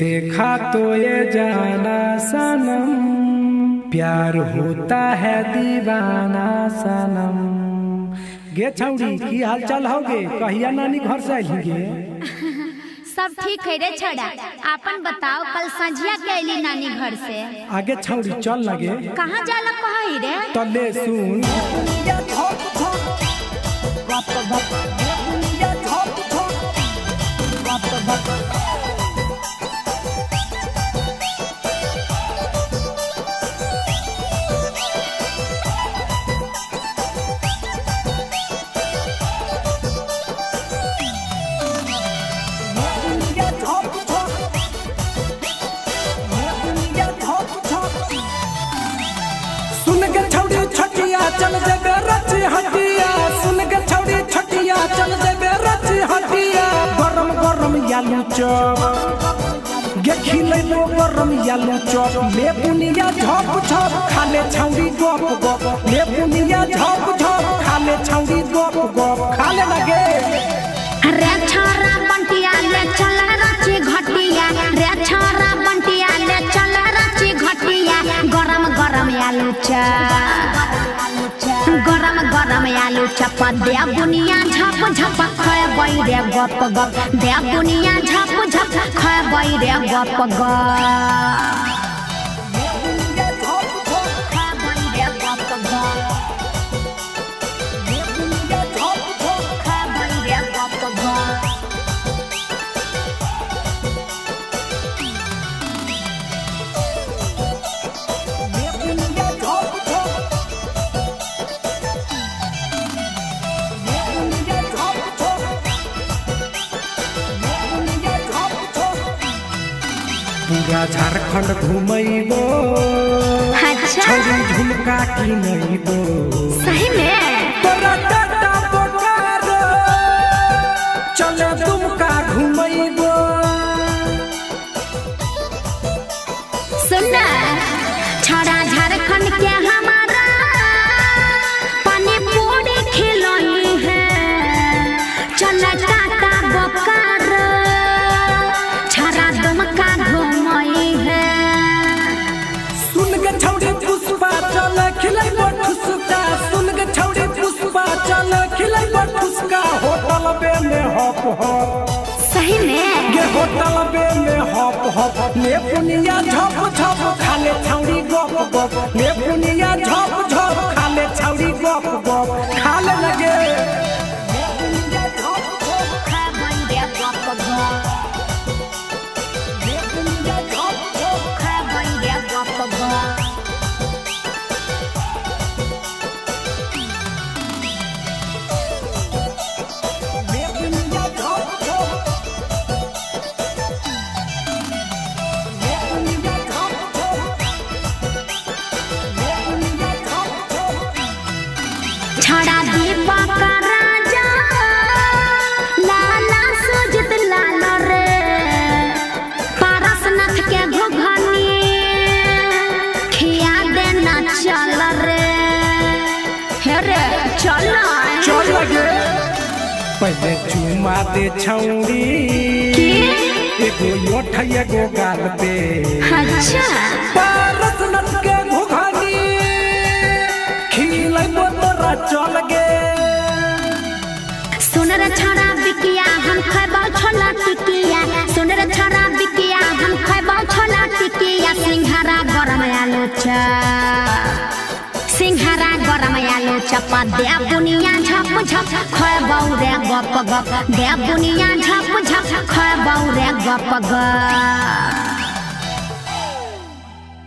देखा तो ये जाना सनम, प्यार होता है दीवाना सनम। गे छौड़ी की हाल चाल होगे? कहिया नानी घर से आइलिगे? सब ठीक है रे छड़ा। आपन बताओ, कल संझिया के आइली नानी घर से। आगे छौड़ी चल लगे। कहाँ जाला कही रे? तले सुन। चल जबे रच हटिया, सुन के छौड़ी छटिया, चल जबे रच हटिया। गरम गरम आलू चॉप गे खिलैलो, गरम आलू चॉप ले बुनिया झप झप खा ले छौड़ी गप गप। ले बुनिया झप झप खा ले छौड़ी गप गप। खा ले लगे रे छोरा बंटिया ले चल रची घटिया। रे छोरा बंटिया ले चल रची घटिया। गरम गरम आलू चॉप, गरम गरम आलू चप दे बुनिया झप झप खैबै रे गप गप। दे बुनिया झप झप खैबै रे गप गप। पूरा झारखंड घुमैबो, अच्छा छौड़ी झुमका किनैबो। सही में तोरा टाटा बोकारो चले दुमका घुमैबो। सुनना छोड़ा झारखंड के हमारा पानी पूरी खिलाई है। चल टाटा बोकारो छोड़ा दुमका घुमाई है। सुन के छौड़ी पुष्पा चल खिलैबो ठुसका। सुन के छौड़ी पुष्पा चल खिलैबो ठुसका। होटल बे में हप हप, सही में गे होटल बे में हप हप। ले बुनिया झप झप खा ले छौड़ी गप गप। ले बुनिया झप झप खा ले छौड़ी गप गप। खा ले लगे छड़ा दीपक राजा लाला सुजित लाल रे। पारसनाथ के घुघनी खिया देना चल रे। हे रे चल चल लगे। पहले चुमा दे छौड़ी, एगो योठ एगो गाल पे। अच्छा पारसनाथ के घुघनी खिलैबो तोरा चल गे। सुन रे छोरा बिकिया हम खैबो छोला टिकिया। सुन रे छोरा बिकिया हम खैबो छोला टिकिया। सिंघारा गरम आलू चप, सिंघारा गरम आलू चप दे बुनिया झप झप खैबो रे गप गप। दे बुनिया झप झप खैबो रे गप गप।